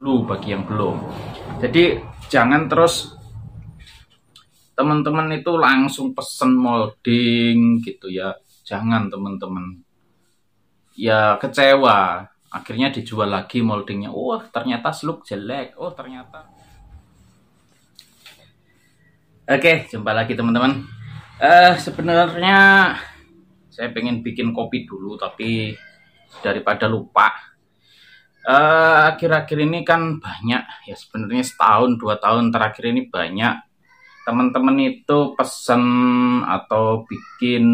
dulu bagi yang belum. Jadi jangan terus teman-teman itu langsung pesen molding gitu ya. Jangan teman-teman. Ya kecewa. Akhirnya dijual lagi moldingnya. Wah, ternyata slug jelek. Oh, ternyata. Oke, jumpa lagi teman-teman. Sebenarnya saya pengen bikin kopi dulu, tapi daripada lupa. Akhir-akhir ini kan banyak ya, sebenarnya setahun 2 tahun terakhir ini banyak teman-teman itu pesen atau bikin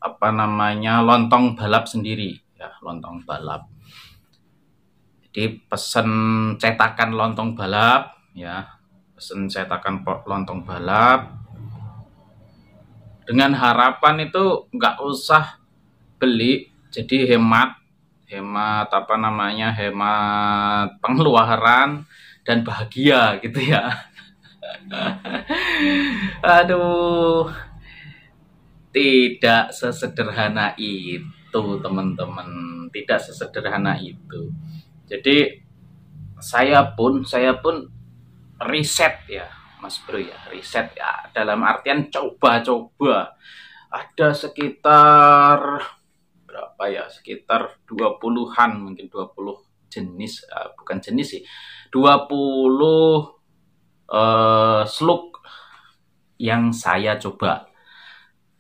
lontong balap sendiri ya, lontong balap. Jadi pesen cetakan lontong balap ya, pesen cetakan lontong balap dengan harapan itu nggak usah beli, jadi hemat pengeluaran dan bahagia gitu ya. Aduh, tidak sesederhana itu teman-teman, tidak sesederhana itu. Jadi saya pun riset ya Mas Bro ya, riset ya, dalam artian coba-coba. Ada sekitar berapa ya, sekitar 20-an, mungkin 20 jenis, bukan jenis sih, 20 slug yang saya coba.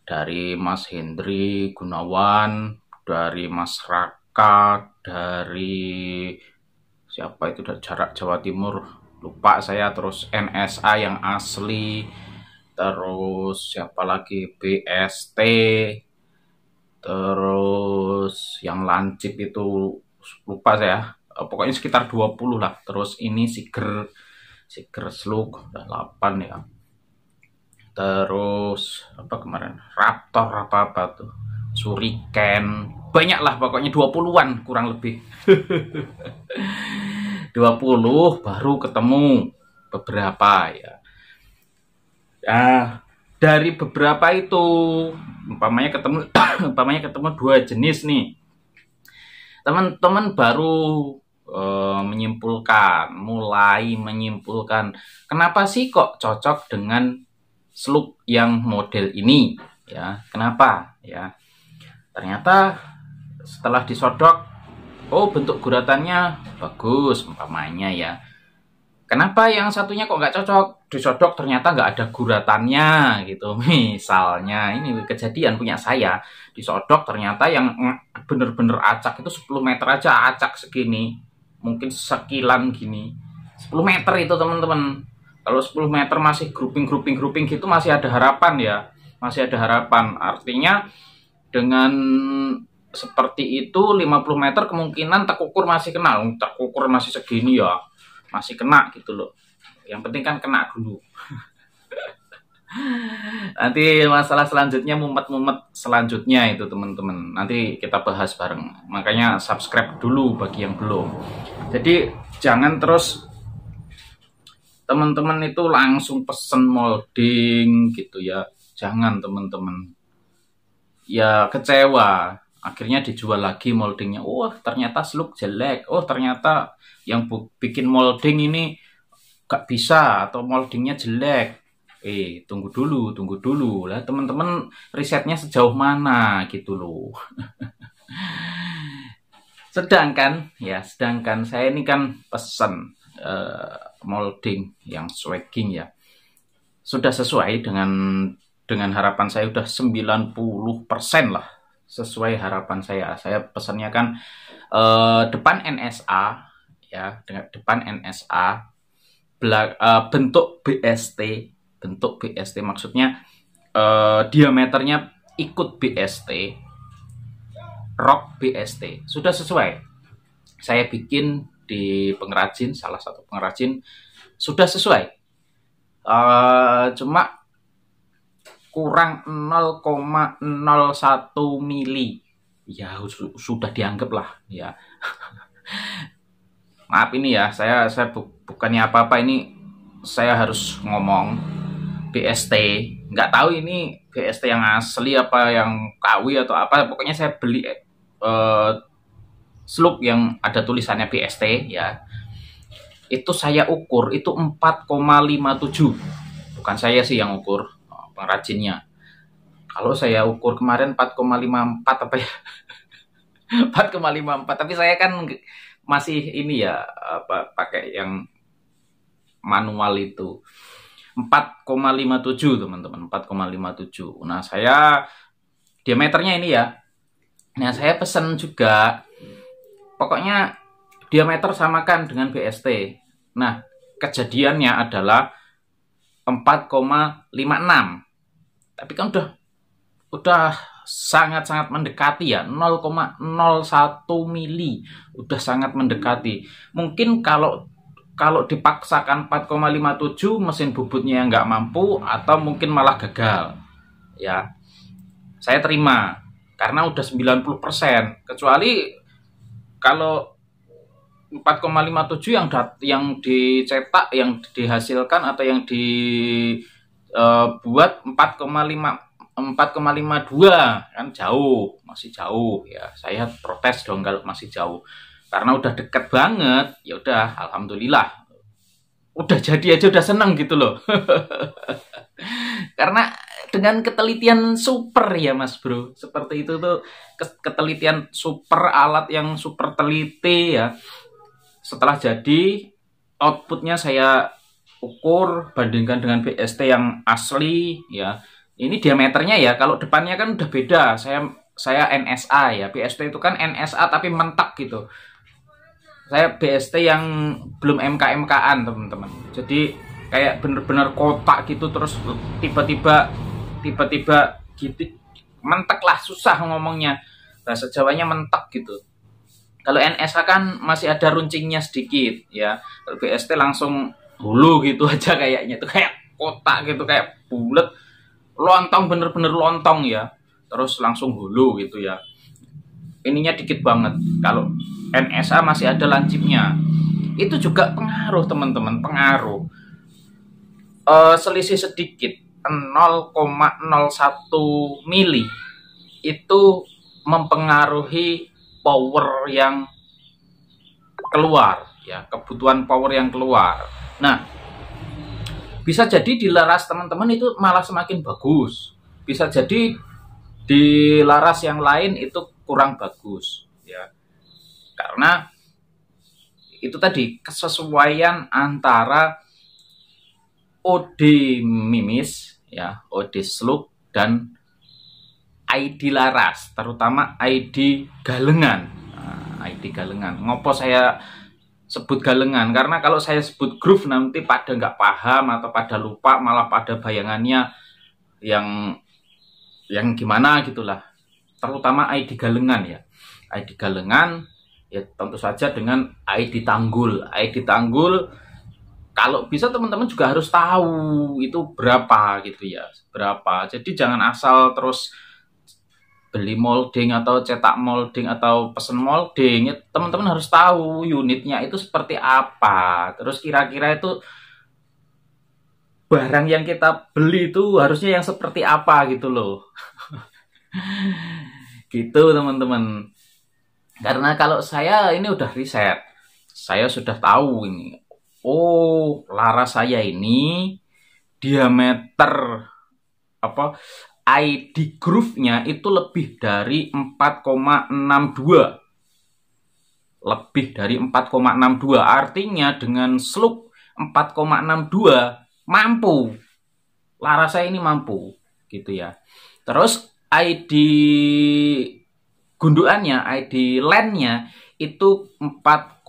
Dari Mas Hendri Gunawan, dari Mas Raka, dari siapa itu, dari jarak Jawa Timur, lupa saya, terus NSA yang asli, terus siapa lagi, BST, terus yang lancip itu lupa saya, pokoknya sekitar 20 lah. Terus ini Siger slug udah 8 ya. Terus apa kemarin, Raptor apa tuh, Suriken, banyak lah pokoknya, 20-an kurang lebih. 20 baru ketemu beberapa ya. Dari beberapa itu umpamanya ketemu 2 jenis nih, teman-teman baru mulai menyimpulkan kenapa sih kok cocok dengan slug yang model ini ya. Kenapa ya? Ternyata setelah disodok, oh bentuk guratannya bagus umpamanya ya. Kenapa yang satunya kok nggak cocok? Disodok ternyata nggak ada guratannya gitu. Misalnya ini kejadian punya saya, disodok ternyata yang bener-bener acak itu 10 meter aja, acak segini, mungkin sekilan gini, 10 meter itu teman-teman. Kalau 10 meter masih grouping gitu masih ada harapan ya, masih ada harapan. Artinya dengan seperti itu 50 meter kemungkinan tekukur masih kena, tekukur masih segini ya, masih kena gitu loh. Yang penting kan kena dulu. Nanti masalah selanjutnya, mumet-mumet selanjutnya itu teman-teman, nanti kita bahas bareng. Makanya subscribe dulu bagi yang belum. Jadi jangan terus teman-teman itu langsung pesen molding gitu ya. Jangan teman-teman. Ya kecewa. Akhirnya dijual lagi moldingnya. Wah, ternyata slug jelek. Oh, ternyata yang bikin molding ini gak bisa, atau moldingnya jelek. Tunggu dulu lah teman-teman, risetnya sejauh mana gitu loh. Sedangkan saya ini kan pesen molding yang swagging ya, sudah sesuai dengan harapan saya, udah 90% lah sesuai harapan saya. Saya pesannya kan depan NSA ya, dengan depan NSA, bentuk BST maksudnya diameternya ikut BST, rok BST, sudah sesuai. Saya bikin di pengrajin, salah satu pengrajin, sudah sesuai. Cuma kurang 0,01 mili ya, sudah dianggap lah ya. Maaf ini ya, saya bukannya apa-apa, ini saya harus ngomong BST, nggak tahu ini BST yang asli apa yang KW atau apa, pokoknya saya beli slug yang ada tulisannya BST ya. itu saya ukur itu 4,57. Bukan saya sih yang ukur, pengrajinnya. Kalau saya ukur kemarin 4,54 apa ya? 4,54, tapi saya kan masih ini ya, pakai yang manual itu. 4,57 teman-teman, 4,57. Nah, saya diameternya ini ya. Nah, saya pesen juga. Pokoknya diameter samakan dengan BST. Nah, kejadiannya adalah 4,56. Tapi kan udah sangat-sangat mendekati ya, 0,01 mili. Udah sangat mendekati. Mungkin kalau dipaksakan 4,57, mesin bubutnya nggak mampu atau mungkin malah gagal. Ya, saya terima karena udah 90%. Kecuali kalau 4,57 yang dicetak, yang dihasilkan atau yang dibuat 4,52 kan jauh, masih jauh ya. Saya protes dong kalau masih jauh. Karena udah deket banget, ya udah alhamdulillah. Udah jadi aja udah seneng gitu loh. Karena dengan ketelitian super ya Mas Bro. Seperti itu tuh, ketelitian super, alat yang super teliti ya. Setelah jadi, outputnya saya ukur, bandingkan dengan BST yang asli ya. Ini diameternya ya, kalau depannya kan udah beda. Saya NSA ya, BST itu kan NSA tapi mentak gitu. Saya BST yang belum MK-MK-an teman-teman. Jadi kayak bener-bener kotak gitu, terus tiba-tiba gitu, mentek lah, susah ngomongnya. Bahasa Jawanya mentek gitu. Kalau NSA kan masih ada runcingnya sedikit ya. Kalau BST langsung hulu gitu aja kayaknya. Itu kayak kotak gitu, kayak bulat, lontong, bener-bener lontong ya. Terus langsung hulu gitu ya. Ininya dikit banget. Kalau NSA masih ada lancipnya. Itu juga pengaruh teman-teman, pengaruh. Selisih sedikit 0,01 mili itu mempengaruhi power yang keluar ya, kebutuhan power yang keluar. Nah, bisa jadi di laras teman-teman itu malah semakin bagus, bisa jadi di laras yang lain itu kurang bagus ya, karena itu tadi kesesuaian antara OD mimis ya, OD slug dan ID laras, terutama ID galengan. Nah, ID galengan. Ngopo saya sebut galengan? Karena kalau saya sebut groove nanti pada nggak paham atau pada lupa, malah pada bayangannya yang gimana gitulah. Terutama ID galengan ya. ID galengan ya tentu saja dengan ID tanggul. ID tanggul kalau bisa teman-teman juga harus tahu itu berapa gitu ya. Berapa. Jadi jangan asal terus beli molding atau cetak molding atau pesen molding, ya, teman-teman harus tahu unitnya itu seperti apa. Terus kira-kira itu barang yang kita beli itu harusnya yang seperti apa gitu loh. Gitu teman-teman. Karena kalau saya ini udah riset, saya sudah tahu ini. Oh, laras saya ini diameter ID groove-nya itu lebih dari 4,62. Lebih dari 4,62. Artinya dengan slug 4,62 mampu. Laras saya ini mampu gitu ya. Terus ID gundukannya, ID LAN-nya itu 4,5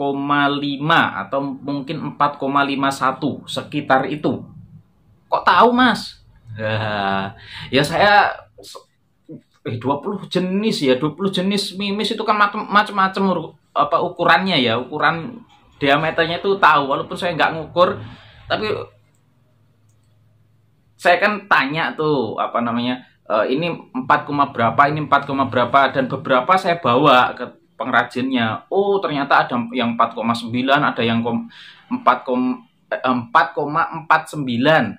atau mungkin 4,51 sekitar itu. Kok tahu, Mas? Ya saya 20 jenis ya, 20 jenis mimis itu kan macam-macam ukurannya ya, ukuran diameternya itu tahu, walaupun saya nggak ngukur, tapi saya kan tanya tuh ini 4, berapa, ini 4, berapa, dan beberapa saya bawa ke pengrajinnya. Oh, ternyata ada yang 4,9, ada yang 4,49,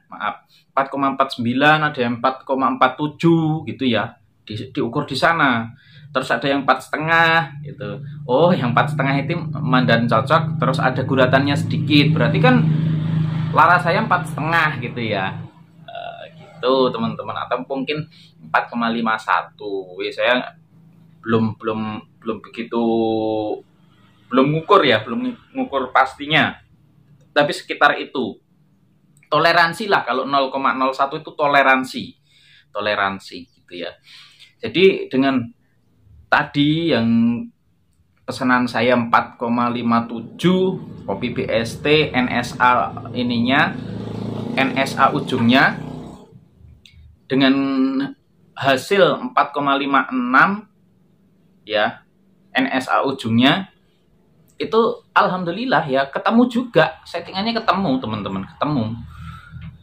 maaf, 4,49, ada yang 4,47 gitu ya, diukur di sana. terus ada yang 4,5 gitu. Oh, yang 4,5 itu mandan cocok, terus ada guratannya sedikit, berarti kan laras saya 4,5 gitu ya. Gitu teman-teman, atau mungkin 4,51. Saya belum begitu, belum ngukur ya, belum ngukur pastinya, tapi sekitar itu. Toleransi lah, kalau 0,01 itu toleransi gitu ya. Jadi dengan tadi yang pesanan saya 4,57 kopi BST, NSA ininya, NSA ujungnya, dengan hasil 4,56 ya, NSA ujungnya itu alhamdulillah ya, ketemu juga, settingannya ketemu teman-teman, ketemu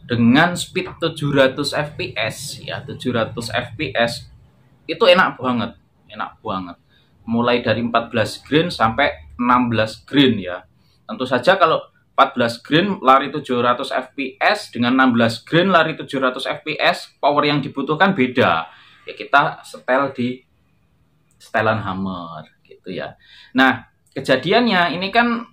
dengan speed 700 fps ya. 700 fps itu enak banget, mulai dari 14 green sampai 16 green ya. Tentu saja kalau 14 green lari 700 fps dengan 16 green lari 700 fps, power yang dibutuhkan beda ya. Kita setel di setelan hammer gitu ya. Nah, kejadiannya ini kan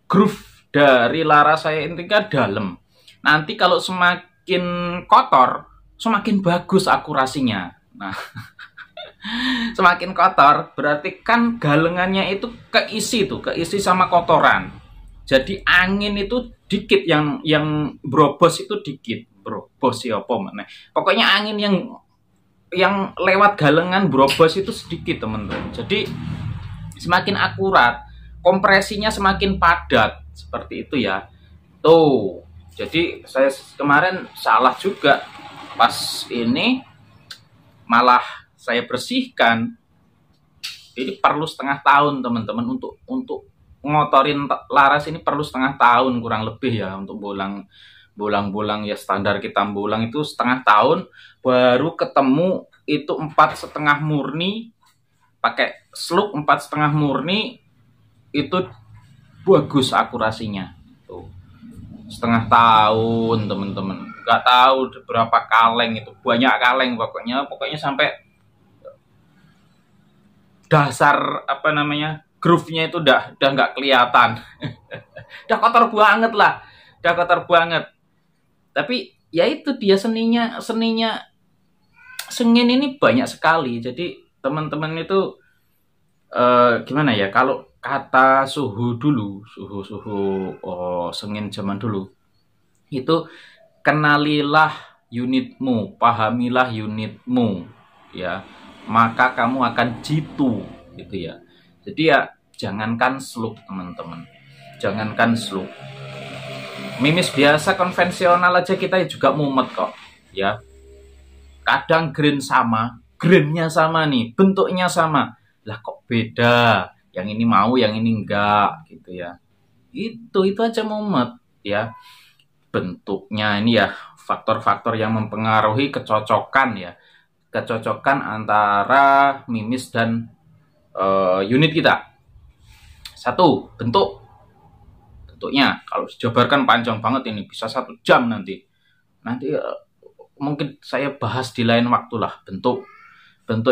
groove dari laras saya ini kan dalam. Nanti kalau semakin kotor, semakin bagus akurasinya. Nah, semakin kotor berarti kan galengannya itu keisi sama kotoran. Jadi angin itu dikit, yang brobos itu dikit. Brobos ya apa mana? Pokoknya angin yang lewat galengan brobos itu sedikit, teman-teman. Jadi semakin akurat, kompresinya semakin padat, seperti itu ya. Tuh. Jadi saya kemarin salah juga, pas ini malah saya bersihkan. Ini perlu setengah tahun teman-teman, untuk ngotorin laras ini perlu setengah tahun kurang lebih ya, untuk bolang ya, standar kita bolang itu setengah tahun baru ketemu itu 4,5 murni, pakai slug 4,5 murni itu bagus akurasinya. Tuh. Setengah tahun teman-teman, nggak tahu berapa kaleng itu, banyak kaleng pokoknya sampai dasar apa namanya groove-nya itu udah nggak kelihatan. Udah kotor banget lah, udah kotor banget. Tapi ya itu dia sengin ini banyak sekali. Jadi teman-teman itu gimana ya, kalau kata suhu sengin zaman dulu itu, kenalilah unitmu, pahamilah unitmu ya, maka kamu akan jitu gitu ya. Jadi ya jangankan slug teman-teman, jangankan slug, mimis biasa konvensional aja kita juga mumet kok ya. Kadang grainnya sama nih, bentuknya sama, lah kok beda, yang ini mau yang ini enggak gitu ya. Itu aja mumet ya. Bentuknya ini ya, faktor-faktor yang mempengaruhi kecocokan ya, kecocokan antara mimis dan unit kita. Satu, bentuknya kalau dijabarkan panjang banget ini, bisa 1 jam nanti mungkin saya bahas di lain waktu lah. Bentuk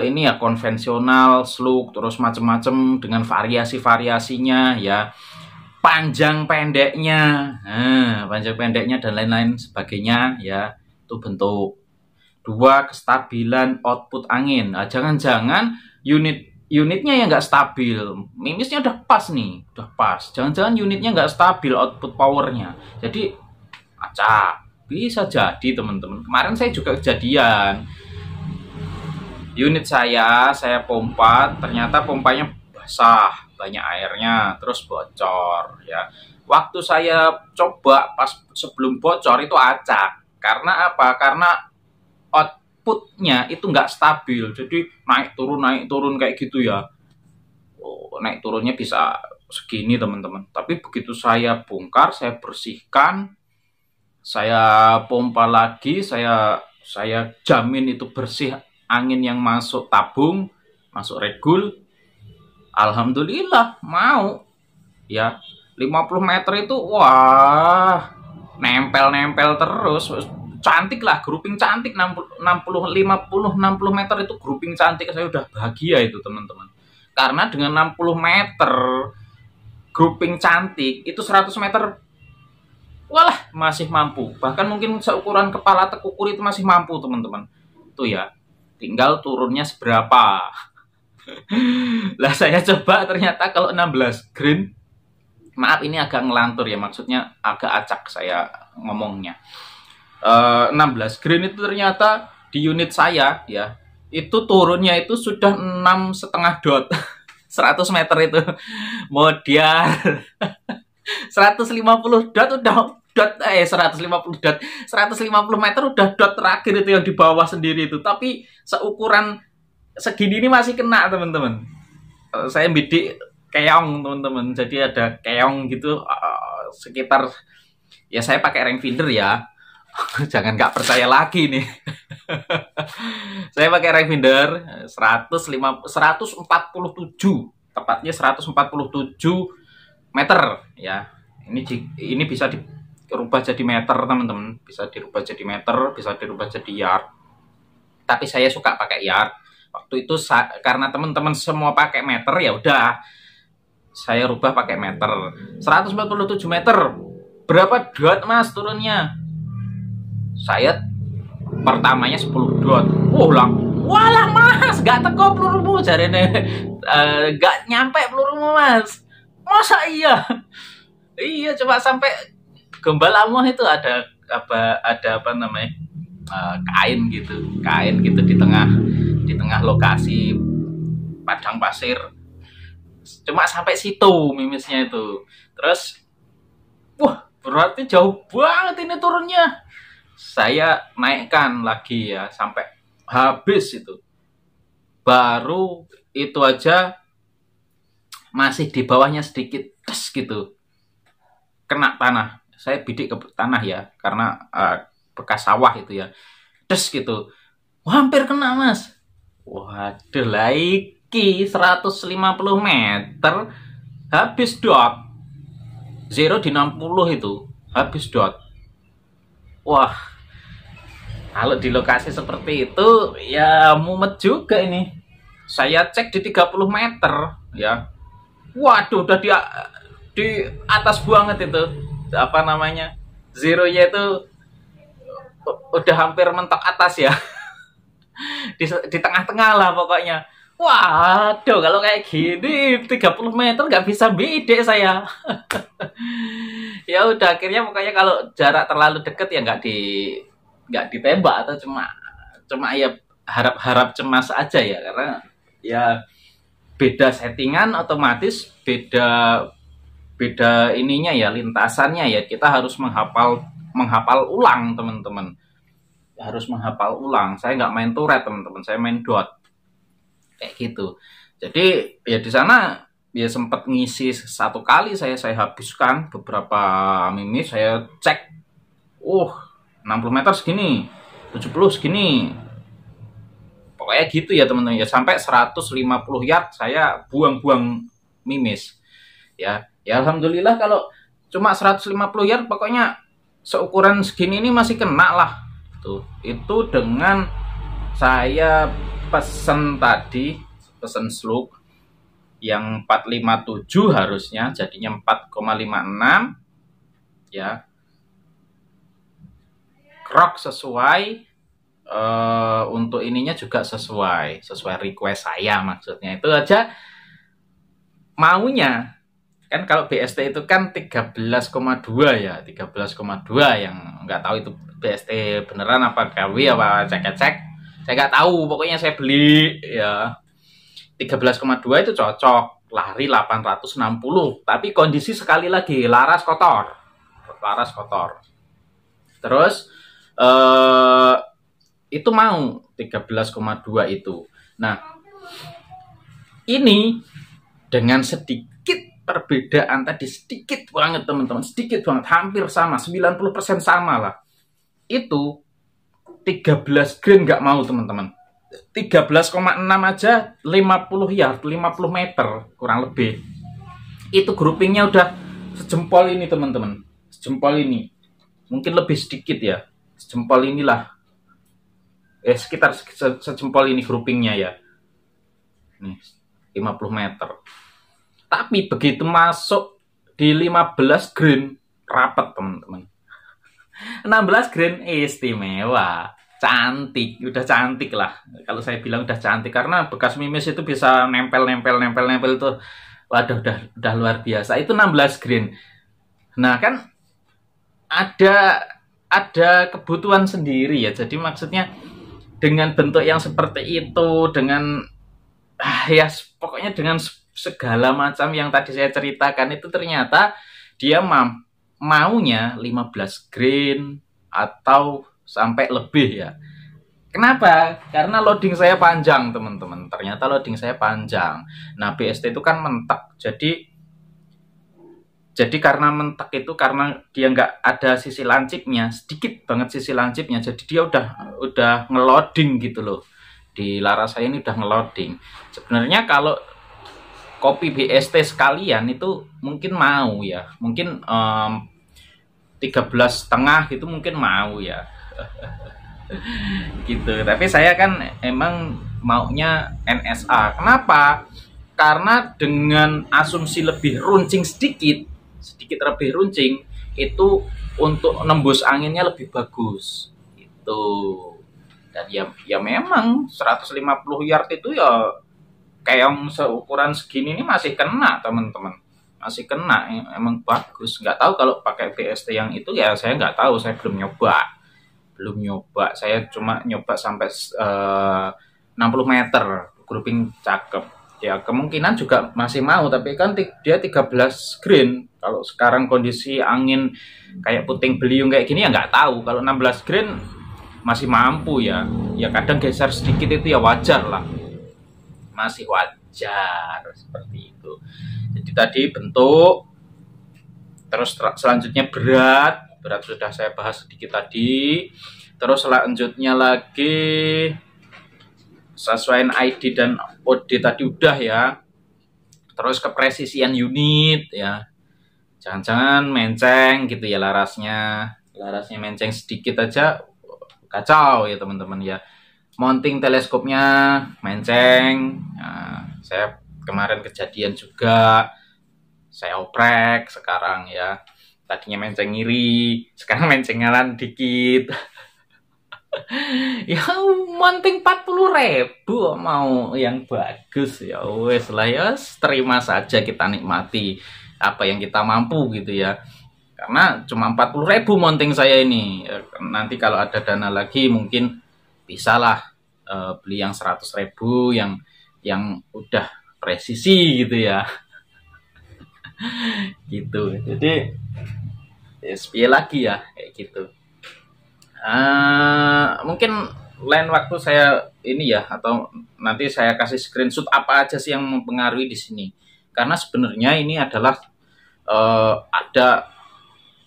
ini ya konvensional, slug, terus macam-macam dengan variasi-variasinya ya, panjang pendeknya dan lain-lain sebagainya ya, itu bentuk. 2, kestabilan output angin. Nah, jangan-jangan unitnya yang nggak stabil, mimisnya udah pas nih, udah pas, jangan-jangan unitnya nggak stabil output powernya, jadi acak. Bisa jadi teman-teman, kemarin saya juga kejadian, unit saya pompa, ternyata pompanya basah, banyak airnya, terus bocor ya. Waktu saya coba pas sebelum bocor itu acak. Karena apa? Karena outputnya itu nggak stabil, jadi naik turun kayak gitu ya. Naik turunnya bisa segini teman-teman. Tapi begitu saya bongkar, saya bersihkan, saya pompa lagi, saya jamin itu bersih, angin yang masuk tabung, masuk regul, alhamdulillah mau ya. 50 meter itu wah, nempel terus, cantik lah, grouping cantik 60, 60, 50, 60 meter itu grouping cantik. Saya udah bahagia itu teman-teman. Karena dengan 60 meter grouping cantik itu 100 meter walah masih mampu. Bahkan mungkin seukuran kepala tekukur itu masih mampu teman-teman. Itu ya. Tinggal turunnya seberapa. Lah saya coba ternyata kalau 16 green, maaf ini agak ngelantur ya, maksudnya agak acak saya ngomongnya. 16 green itu ternyata di unit saya ya, itu turunnya itu sudah 6,5 dot. 100 meter itu modiar. 150 dot udah dot 150 dot 150 meter udah dot terakhir itu yang di bawah sendiri itu, tapi seukuran segini ini masih kena teman-teman. Saya bidik keong teman-teman, jadi ada keong gitu sekitar, ya saya pakai range finder ya. Jangan nggak percaya lagi nih. Saya pakai range finder 147, tepatnya 147 meter ya. Ini bisa dirubah jadi meter teman-teman, bisa dirubah jadi meter, bisa dirubah jadi yard. Tapi saya suka pakai yard. Waktu itu karena teman-teman semua pakai meter, ya udah saya rubah pakai meter. 147 meter. Berapa dot Mas turunnya? Saya pertamanya 10 dot. Walah Mas, gak teko pelurumu jarene. Gak nyampe pelurumu Mas. Masa iya? Iya, coba sampai gembalamu itu ada apa namanya? Kain gitu di tengah lokasi padang pasir. Cuma sampai situ mimisnya itu. Terus wah, berarti jauh banget ini turunnya. Saya naikkan lagi ya sampai habis itu. Baru itu aja masih di bawahnya sedikit tes gitu. Kena tanah. Saya bidik ke tanah ya, karena bekas sawah itu ya. Des gitu. Hampir kena Mas. Waduh, lagi 150 meter habis dot. Zero di 60 itu habis dot. Wah, kalau di lokasi seperti itu ya mumet juga ini. Saya cek di 30 meter ya. Waduh, udah di atas banget itu. Apa namanya? Zero-nya itu udah hampir mentok atas ya. Di tengah-tengah lah pokoknya. Waduh, kalau kayak gini 30 meter nggak bisa bidik saya. Ya udah, akhirnya pokoknya kalau jarak terlalu deket ya nggak ditembak, atau cuma ya harap cemas aja ya, karena ya beda settingan, otomatis beda ininya ya, lintasannya ya, kita harus menghafal ulang teman-teman. Harus menghafal ulang. Saya nggak main turret teman-teman, saya main dot kayak gitu. Jadi ya di sana ya sempat ngisi satu kali, saya habiskan beberapa mimis. Saya cek 60 meter segini, 70 segini, pokoknya gitu ya teman-teman ya. Sampai 150 yard saya buang-buang mimis ya. Ya alhamdulillah, kalau cuma 150 yard pokoknya seukuran segini ini masih kena lah. Itu dengan saya pesen slug yang 457 harusnya jadinya 4,56 ya. Krok sesuai, untuk ininya juga sesuai request saya, maksudnya itu aja maunya. Kan kalau BST itu kan 13,2 ya, 13,2 yang nggak tahu itu BST beneran apa KW apa cek saya nggak tahu, pokoknya saya beli ya 13,2 itu cocok, lari 860, tapi kondisi sekali lagi laras kotor. Terus itu mau 13,2 itu. Nah, ini dengan sedikit perbedaan tadi, sedikit banget teman-teman, sedikit banget, hampir sama, 90% sama lah. Itu 13 green nggak mau teman-teman. 13,6 aja 50 yard, 50 meter kurang lebih. Itu groupingnya udah sejempol ini teman-teman, sejempol ini, mungkin lebih sedikit ya. sejempol inilah, sekitar sejempol ini groupingnya ya, nih 50 meter. Tapi begitu masuk di 15 green rapat teman-teman. 16 green istimewa, cantik, udah cantik lah. Kalau saya bilang udah cantik karena bekas mimis itu bisa nempel tuh. Waduh, udah luar biasa. Itu 16 green. Nah, kan ada kebutuhan sendiri ya. Jadi maksudnya dengan bentuk yang seperti itu, dengan ya pokoknya dengan segala macam yang tadi saya ceritakan itu, ternyata dia maunya 15 green atau sampai lebih ya. Kenapa? Karena loading saya panjang teman-teman. Ternyata loading saya panjang. Nah, BST itu kan mentek. Jadi karena mentek itu karena dia nggak ada sisi lancipnya, sedikit banget sisi lancipnya. Jadi dia udah ngeloading gitu loh. Di laras saya ini udah ngeloading. Sebenarnya kalau kopi BST sekalian itu mungkin mau ya. Mungkin 13,5 gitu mungkin mau ya. Gitu. Tapi saya kan emang maunya NSA. Kenapa? Karena dengan asumsi lebih runcing sedikit lebih runcing itu untuk nembus anginnya lebih bagus gitu. Dan ya memang 150 yard itu ya kayak yang seukuran segini ini masih kena teman-teman, masih kena, emang bagus. Nggak tahu kalau pakai BST yang itu ya, saya nggak tahu, saya belum nyoba. Saya cuma nyoba sampai 60 meter grouping cakep ya, kemungkinan juga masih mau, tapi kan dia 13 green. Kalau sekarang kondisi angin kayak puting beliung kayak gini ya nggak tahu. Kalau 16 green masih mampu ya kadang geser sedikit itu ya wajar lah, masih wajar seperti itu. Jadi tadi bentuk, terus selanjutnya berat sudah saya bahas sedikit tadi. Terus selanjutnya lagi sesuaian ID dan OD tadi udah ya. Terus kepresisian unit ya, jangan-jangan menceng gitu ya larasnya menceng sedikit aja kacau ya teman-teman ya. Mounting teleskopnya menceng. Nah, saya kemarin kejadian juga, saya oprek sekarang ya. Tadinya menceng ngiri, sekarang menceng ngalan dikit. Ya mounting 40.000 mau yang bagus ya wes lah ya, terima saja, kita nikmati apa yang kita mampu gitu ya. Karena cuma 40.000 mounting saya ini. Nanti kalau ada dana lagi mungkin bisalah beli yang 100.000 yang udah presisi gitu ya. Gitu. Jadi SPI lagi ya kayak gitu. Mungkin lain waktu saya ini ya, atau nanti saya kasih screenshot apa aja sih yang mempengaruhi di sini. Karena sebenarnya ini adalah ada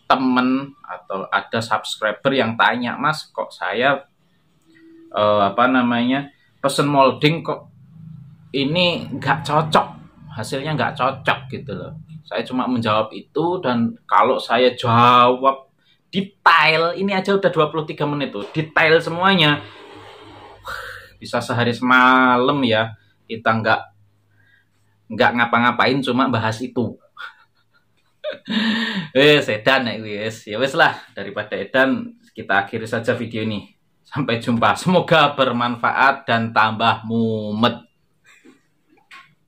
temen atau ada subscriber yang tanya, Mas, kok saya pesen molding kok ini nggak cocok, hasilnya nggak cocok gitu loh. Saya cuma menjawab itu, dan kalau saya jawab detail, ini aja udah 23 menit tuh, detail semuanya, bisa sehari semalam ya, kita nggak ngapa-ngapain, cuma bahas itu. Edan ya wes lah, daripada edan kita akhiri saja video ini. Sampai jumpa, semoga bermanfaat dan tambah mumet.